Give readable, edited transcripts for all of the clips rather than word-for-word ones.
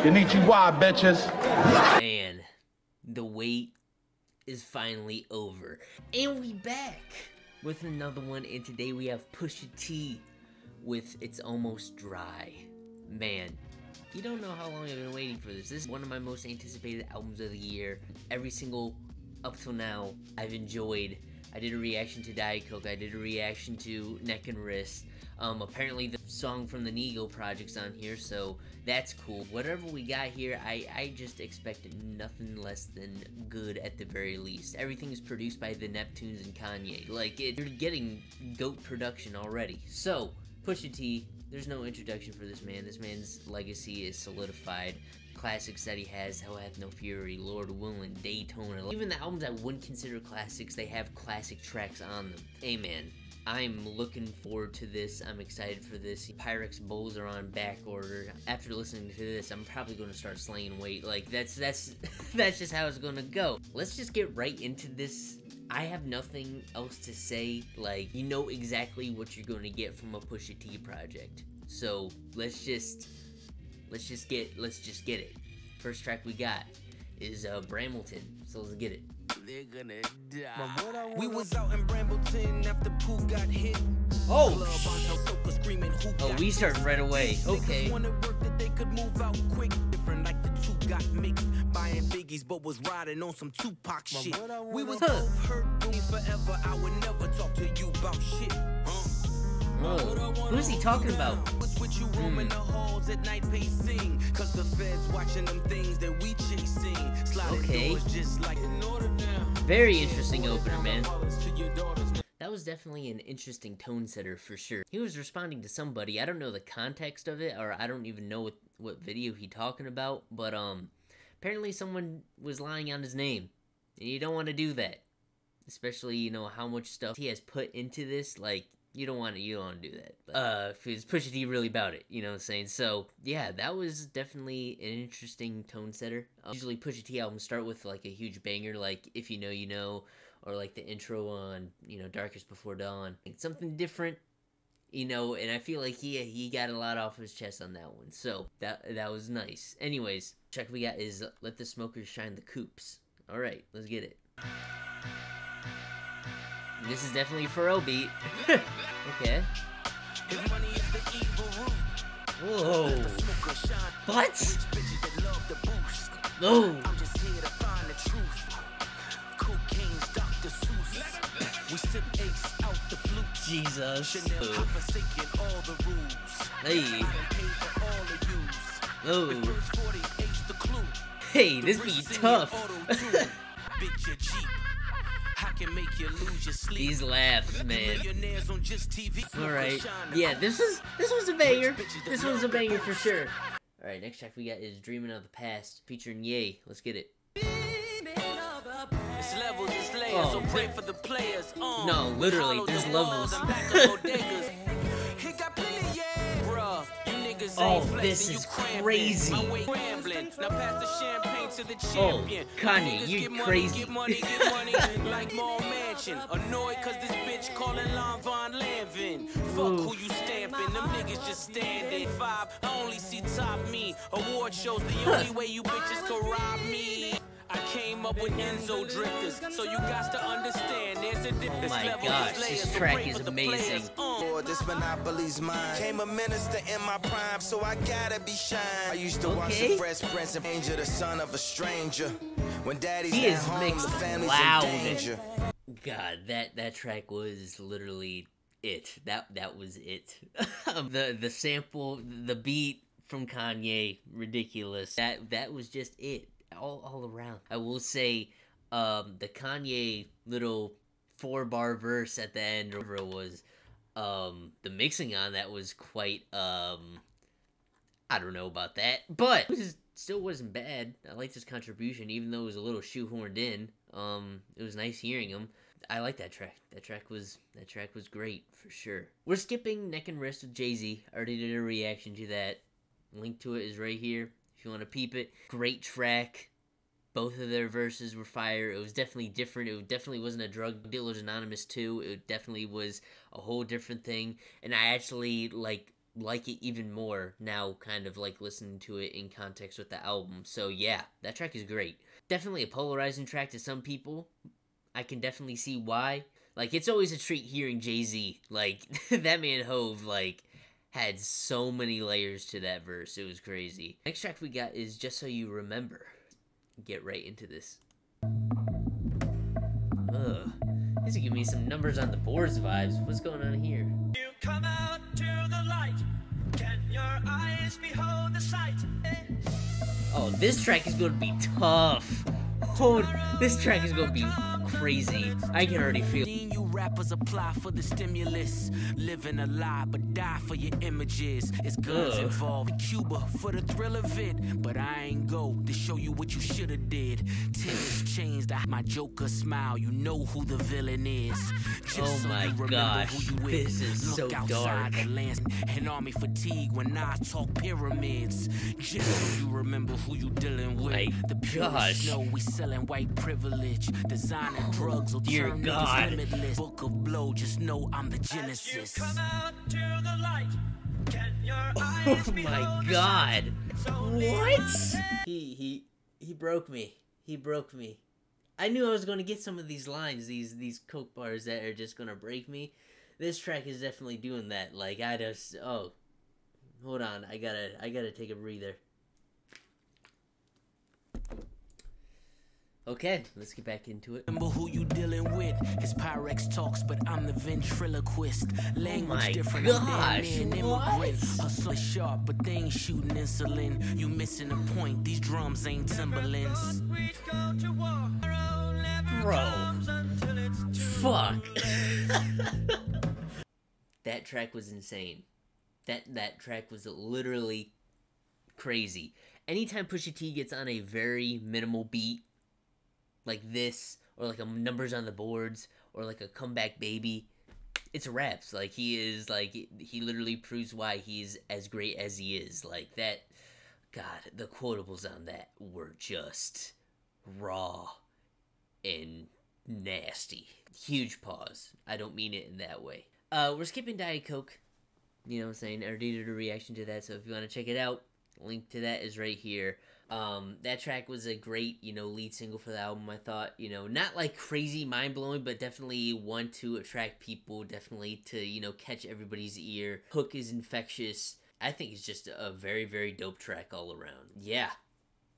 Konnichiwa, bitches. Man, the wait is finally over. And we back with another one, and today we have Pusha T with It's Almost Dry. Man, you don't know how long I've been waiting for this. This is one of my most anticipated albums of the year. Every single, up till now, I've enjoyed. I did a reaction to Diet Coke, I did a reaction to Neck and Wrist. Apparently the song from the Nego project's on here, so that's cool. Whatever we got here, I just expected nothing less than good at the very least. Everything is produced by the Neptunes and Kanye. Like, you're getting GOAT production already. So, Pusha T, there's no introduction for this man. This man's legacy is solidified. Classics that he has, Hell Hath No Fury, Lord Willin', Daytona. Even the albums I wouldn't consider classics, they have classic tracks on them. Amen. I'm looking forward to this. I'm excited for this. Pyrex Bowls are on back order. After listening to this, I'm probably going to start slaying weight. Like, that's just how it's going to go. Let's just get right into this. I have nothing else to say. Like, you know exactly what you're going to get from a Pusha T project. So, let's just get it. First track we got is Brambleton. So let's get it. They're gonna die. We was out in Brambleton after Pooh got hit. Oh, we starting right away. Okay. They could move out quick, different like the two got mixed. Buying biggies, but was riding on some Tupac shit. We was both hurt forever. I would never talk to you about shit. Who's he talking about? With you roaming the halls at night pacing, cause the feds watching them things that we chasing. Okay. Just like very interesting opener, man. That was definitely an interesting tone setter for sure. He was responding to somebody. I don't know the context of it, or I don't even know what video he talking about, but apparently someone was lying on his name. And you don't want to do that. Especially, you know, how much stuff he has put into this, like, you don't want to do that. Because Pusha T really about it, you know what I'm saying? So, yeah, that was definitely an interesting tone setter. Usually Pusha T albums start with, like, a huge banger, like, If You Know, You Know, or, like, the intro on, you know, Darkest Before Dawn. Something different, you know, and I feel like he got a lot off his chest on that one. So, that was nice. Anyways, track we got is Let the Smokers Shine the Coops. Alright, let's get it. This is definitely a Pharrell beat. Okay. Whoa. What? Oh. Jesus. Hey. Oh. Hey, this beat tough. These laughs, man. Alright. Yeah, this was a banger. This was a banger for sure. Alright, next track we got is Dreamin' of the Past featuring Ye. Let's get it. Oh. No, literally, there's levels. Oh, this is crazy. Oh, Kanye, you crazy. Annoyed cause this bitch calling Von Lanvin. Fuck who you stamping, them niggas just standing. 5, I only see top me. Award shows the only way you bitches can rob me. I came up with Enzo drifters, so you got to understand there's a difference. Oh my gosh, this track is amazing. This monopoly's mine. Came a minister in my prime, so I gotta be shine. I used to watch the Fresh Prince and Angel, the son of a stranger. When daddy's at home, the family's in danger. God, that track was literally it. That was it. The sample, the beat from Kanye, ridiculous. That was just it. All around. I will say, the Kanye little 4-bar verse at the end was, the mixing on that was quite, I don't know about that, but it still wasn't bad. I liked his contribution, even though it was a little shoehorned in. It was nice hearing him. I like that track. That track was great, for sure. We're skipping Neck and Wrist with Jay-Z. I already did a reaction to that. Link to it is right here. If you want to peep it. Great track. Both of their verses were fire. It was definitely different. It definitely wasn't a Drug Dealers Anonymous 2. It definitely was a whole different thing. And I actually, like, like it even more now, kind of like listening to it in context with the album. So yeah, that track is great. Definitely a polarizing track to some people. I can definitely see why. Like, it's always a treat hearing Jay-Z. Like, that man Hove, like, had so many layers to that verse. It was crazy. Next track we got is Just So You Remember. Get right into this. Ugh. This is giving me some numbers on the boards vibes. What's going on here? You come out to the light. Can your eyes behold the sight? Oh, this track is going to be tough. Oh, this track is going to be crazy. I can already feel. You rappers apply for the stimulus. Living a lie, but die for your images. It's guns involved. Cuba for the thrill of it. But I ain't go to show you what you shoulda did. Tennis changed my Joker smile. You know who the villain is. Just oh so my gosh, this is so dark. And army fatigue when I talk pyramids. Just so you remember who you dealing with. The purists know we selling white privilege. Designing drugs will turn niggas limitless. Book of blow, just know I'm the genesis. Oh my god. What? He broke me. He broke me. I knew I was going to get some of these lines, these coke bars that are just going to break me. This track is definitely doing that. Like, I just, oh, hold on. I gotta take a breather. Okay, let's get back into it. Remember who you dealing with. His Pyrex talks, but I'm the ventriloquist. Language different. Gosh, what? Hustle sharp, but they ain't shooting insulin. You missing the point. These drums ain't Timberlands. Bro, fuck. That track was insane. That track was literally crazy. Anytime Pusha T gets on a very minimal beat like this, or like a numbers on the boards, or like a comeback baby, it's raps. Like, he literally proves why he's as great as he is. Like, that, God, the quotables on that were just raw and nasty. Huge pause. I don't mean it in that way. We're skipping Diet Coke, you know what I'm saying? I already did a reaction to that, so if you want to check it out, link to that is right here. That track was a great, lead single for the album, I thought. Not like crazy mind-blowing, but definitely one to attract people, definitely to, catch everybody's ear. Hook is infectious. I think it's just a very, very dope track all around. Yeah.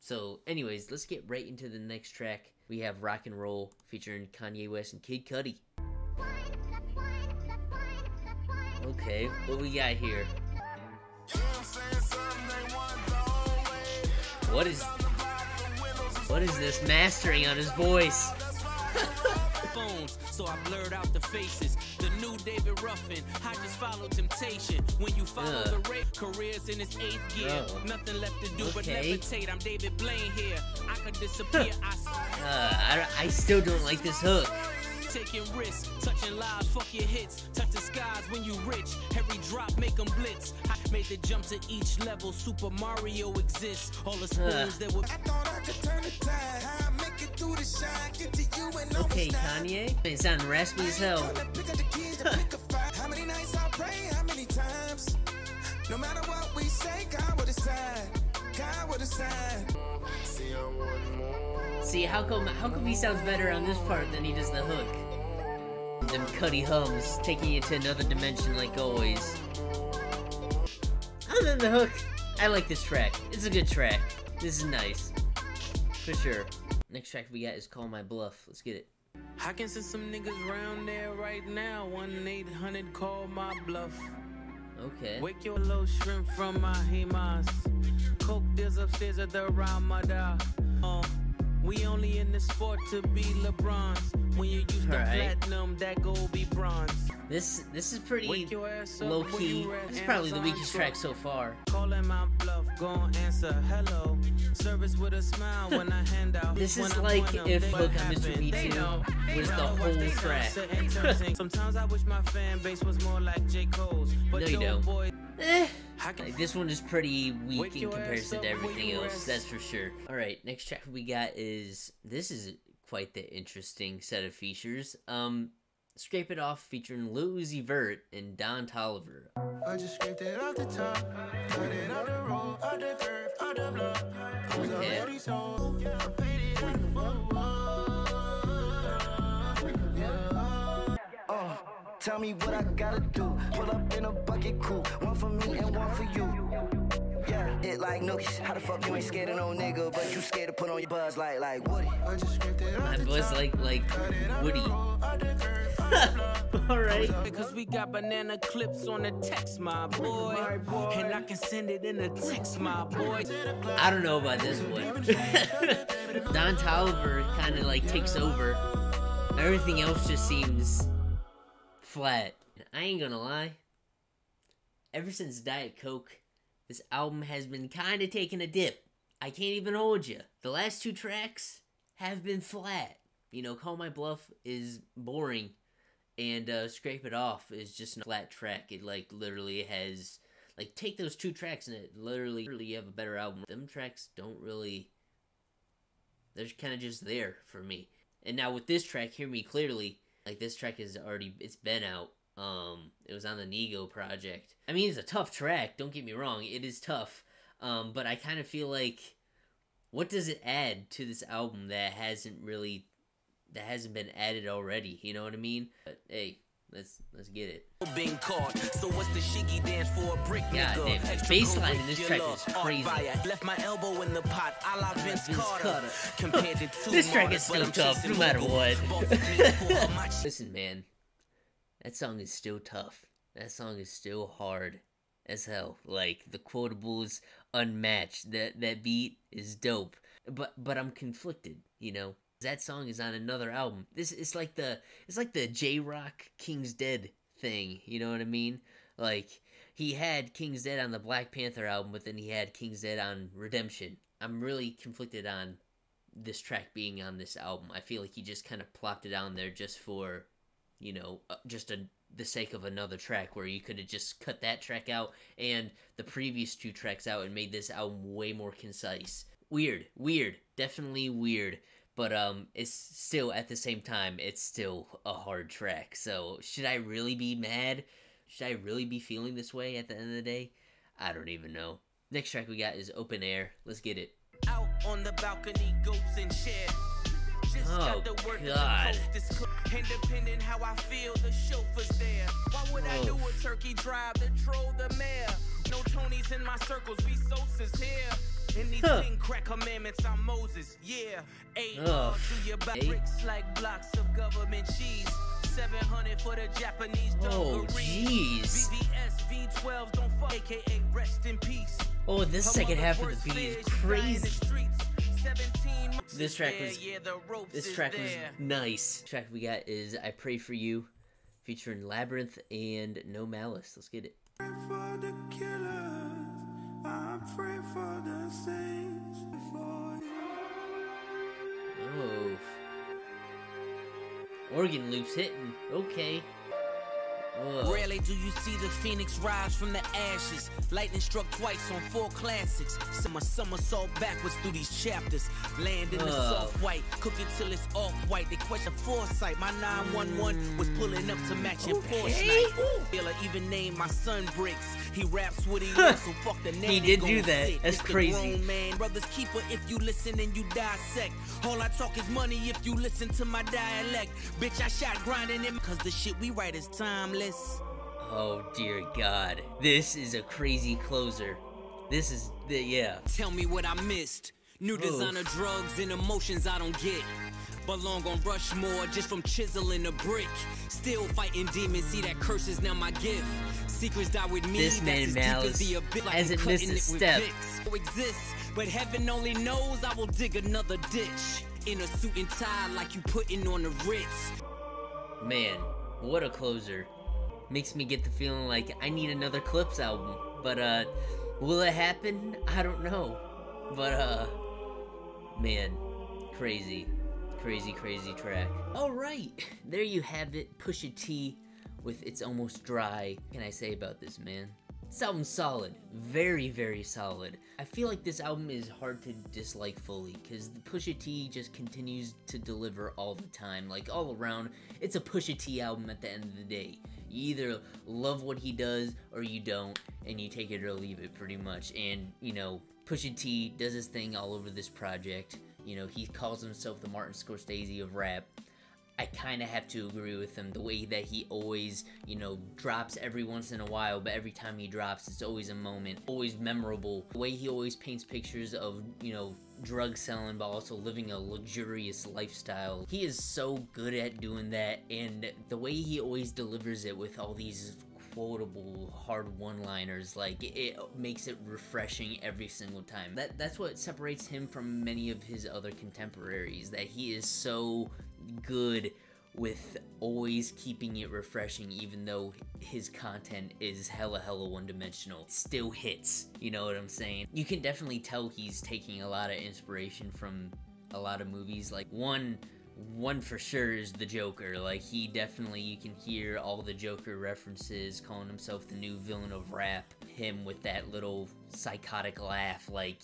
So, anyways, let's get right into the next track. We have Rock and Roll featuring Kanye West and Kid Cudi. Okay, what we got here? What is this mastering on his voice? So I blurred out the faces. The new David Ruffin. I just follow temptation. When you follow the rape, careers in its 8th gear. Nothing left to do but levitate. I'm David Blaine here. I could disappear. I still don't like this hook. Taking risks, touching lives, fuck your hits. Touch the skies when you rich. Every drop make them blitz. I made the jump to each level. Super Mario exists. All the spoons that were. I thought I could turn the tide. How I make it through the shine. Get to you and okay, Kanye. It sounded raspy as hell. How many nights I pray, how many times? No matter what we say, God will decide. God will decide. See, how come he sounds better on this part than he does the hook? Them Cudi hums, taking you to another dimension like always. Other than the hook, I like this track. It's a good track. This is nice. For sure. Next track we got is Call My Bluff. Let's get it. I can send some niggas around there right now. 1-800 call my bluff. Okay. Wake your little shrimp from my himas. Coke deals upstairs at the Ramada. We only in the sport to be LeBron's. When you use the platinum, that gold be bronze. This is pretty low key. This is probably the weakest track so far. Calling my bluff, gon' answer hello. Service with a smile when I hand out. This is like if Hook on Mr. B2 was the whole track. Sometimes I wish my fan base was more like J. Cole's. But no, you don't. Like, this one is pretty weak in comparison to everything else, that's for sure. Alright, next track we got is, this is quite the interesting set of features. Scrape It Off featuring Lil Uzi Vert and Don Toliver. I just scraped it off the top, cut it off the road, off the curve, off the block. I was already sold, I paid it in full. Tell me what I gotta do. Pull up in a bucket coupe, one for me and one for you. Yeah, it like nookies. How the fuck you ain't scared of no nigga, but you scared to put on your buzz like Woody. I just scraped it off the buzz like Woody. Alright. Because we got banana clips on the text, my boy. And I can send it in a text, my boy. I don't know about this one. Don Toliver kind of like takes over. Everything else just seems flat. I ain't gonna lie. Ever since Diet Coke, this album has been kind of taking a dip. I can't even hold you. The last 2 tracks have been flat. You know, Call My Bluff is boring. And Scrape It Off is just a flat track. It like literally has, like, take those 2 tracks and it literally you have a better album. Them tracks don't really, they're kind of just there for me. And now with this track, Hear Me Clearly, like this track is already, it's been out. It was on the Nego project. I mean, it's a tough track, don't get me wrong, it is tough. But I kind of feel like, what does it add to this album that hasn't been added already, you know what I mean? But hey, let's get it. Being caught. So what's the Shiggy Dance for a brick nigga? God damn, the bassline in this track is crazy. Left my elbow in the pot, a la Vince Carter. Compared to 2 this track is still tough, no matter what. Listen, man, that song is still tough. That song is still hard as hell. Like, the quotables unmatched. That beat is dope. But I'm conflicted, you know? That song is on another album. It's like the J-Rock King's Dead thing, you know what I mean? Like, he had King's Dead on the Black Panther album, but then he had King's Dead on Redemption. I'm really conflicted on this track being on this album. I feel like he just kind of plopped it on there just for, you know, the sake of another track, where you could have just cut that track out and the previous 2 tracks out and made this album way more concise. Weird, definitely weird. But it's still, at the same time, it's still a hard track. So, should I really be mad? Should I really be feeling this way at the end of the day? I don't even know. Next track we got is Open Air. Let's get it. Out on the balcony, goats and shit. Oh, God. Independent how I feel, the chauffeur's there. Why would I do a turkey drive to troll the mayor? No Tonys in my circles, we Sosa's here. In these 10 crack commandments, I'm Moses, yeah. 8 to your back, bricks like blocks of government cheese. 700 for the Japanese dungarees. Oh, jeez. VVS V12, don't fuck, aka rest in peace. Oh, this second half of the beat is crazy. This track was nice. The track we got is I Pray For You, featuring Labyrinth and No Malice. Let's get it. I pray for the saints before you. Oh. Organ loops hitting. Okay. Whoa. Rarely do you see the phoenix rise from the ashes. Lightning struck twice on 4 classics. Some somersault backwards through these chapters. Land in the soft white, cook it till it's off white. They question foresight. My 911 was pulling up to match in Porsche night. Feel even name my son Bricks. He raps what he wants, so fuck the name. He did do that. That's crazy. Man, brother's keeper if you listen and you dissect. All I talk is money if you listen to my dialect. Bitch, I shot grinding him cause the shit we write is timeless. Oh dear God, this is a crazy closer. This is yeah. Tell me what I missed. New designer drugs and emotions I don't get. Belong on Rushmore just from chiseling a brick. Still fighting demons, see that curse is now my gift. Secrets die with me. This man Malice hasn't missed a step. Exists, but heaven only knows I will dig another ditch. In a suit and tie like you putting on the Ritz. Man, what a closer. Makes me get the feeling like I need another Clips album. But, will it happen? I don't know. But, man, crazy track. Alright, there you have it. Pusha T with It's Almost Dry. What can I say about this, man? This album's solid. Very, very solid. I feel like this album is hard to dislike fully, because the Pusha T just continues to deliver all the time. Like, all around, it's a Pusha T album at the end of the day. You either love what he does, or you don't, and you take it or leave it, pretty much. And, you know, Pusha T does his thing all over this project. You know, he calls himself the Martin Scorsese of rap. I kind of have to agree with him. The way that he always, you know, drops every once in a while, but every time he drops, it's always a moment, always memorable. The way he always paints pictures of, you know, drug selling, but also living a luxurious lifestyle. He is so good at doing that, and the way he always delivers it with all these quotable hard one-liners, like, it makes it refreshing every single time. That's what separates him from many of his other contemporaries, that he is so good with always keeping it refreshing, even though his content is hella one-dimensional. It still hits, you know what I'm saying? You can definitely tell he's taking a lot of inspiration from a lot of movies. Like, one for sure is the Joker. Like, he definitely, you can hear all the Joker references, calling himself the new villain of rap, him with that little psychotic laugh. Like,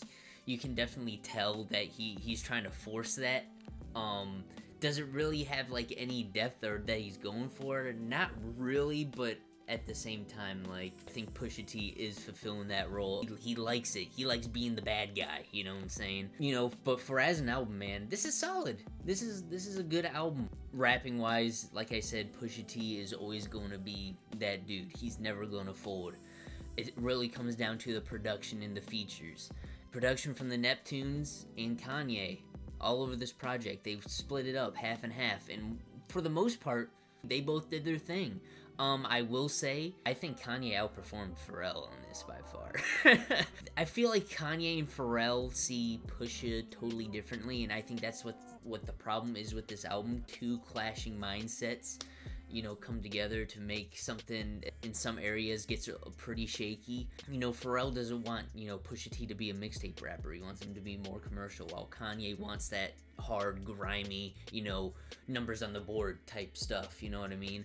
you can definitely tell that he's trying to force that. Does it really have, like, any depth or that he's going for? Not really, but at the same time, like, I think Pusha T is fulfilling that role. He likes it. He likes being the bad guy, you know what I'm saying? You know, but for as an album, man, this is solid. This is a good album. Rapping-wise, like I said, Pusha T is always going to be that dude. He's never going to fold. It really comes down to the production and the features. Production from the Neptunes and Kanye. All over this project, they've split it up half and half, and for the most part, they both did their thing. I will say, I think Kanye outperformed Pharrell on this by far. I feel like Kanye and Pharrell see Pusha totally differently, and I think that's what the problem is with this album. Two clashing mindsets, you know, come together to make something in some areas gets pretty shaky. You know, Pharrell doesn't want, you know, Pusha T to be a mixtape rapper. He wants him to be more commercial, while Kanye wants that hard, grimy, you know, numbers on the board type stuff, you know what I mean?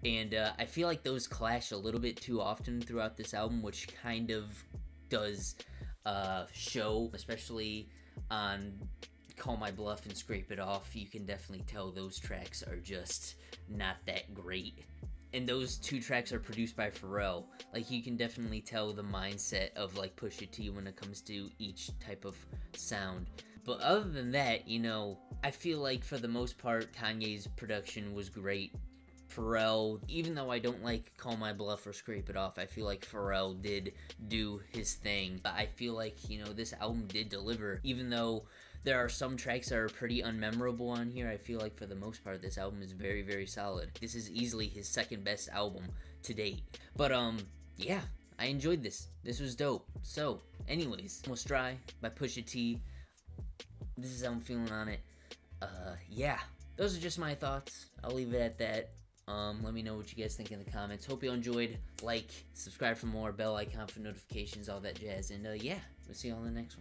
And I feel like those clash a little bit too often throughout this album, which kind of does show, especially on Call My Bluff and Scrape It Off. You can definitely tell those tracks are just not that great. And those two tracks are produced by Pharrell. Like, you can definitely tell the mindset of, like, Pusha T when it comes to each type of sound. But other than that, you know, I feel like for the most part, Kanye's production was great. Pharrell, even though I don't like Call My Bluff or Scrape It Off, I feel like Pharrell did do his thing. I feel like, you know, this album did deliver. Even though there are some tracks that are pretty unmemorable on here, I feel like for the most part, this album is very, very solid. This is easily his second best album to date. But, yeah, I enjoyed this. This was dope. So, anyways, Almost Dry by Pusha T. This is how I'm feeling on it. Yeah, those are just my thoughts. I'll leave it at that. Let me know what you guys think in the comments. Hope you enjoyed. Like, subscribe for more, bell icon for notifications, all that jazz. And, yeah, we'll see you on the next one.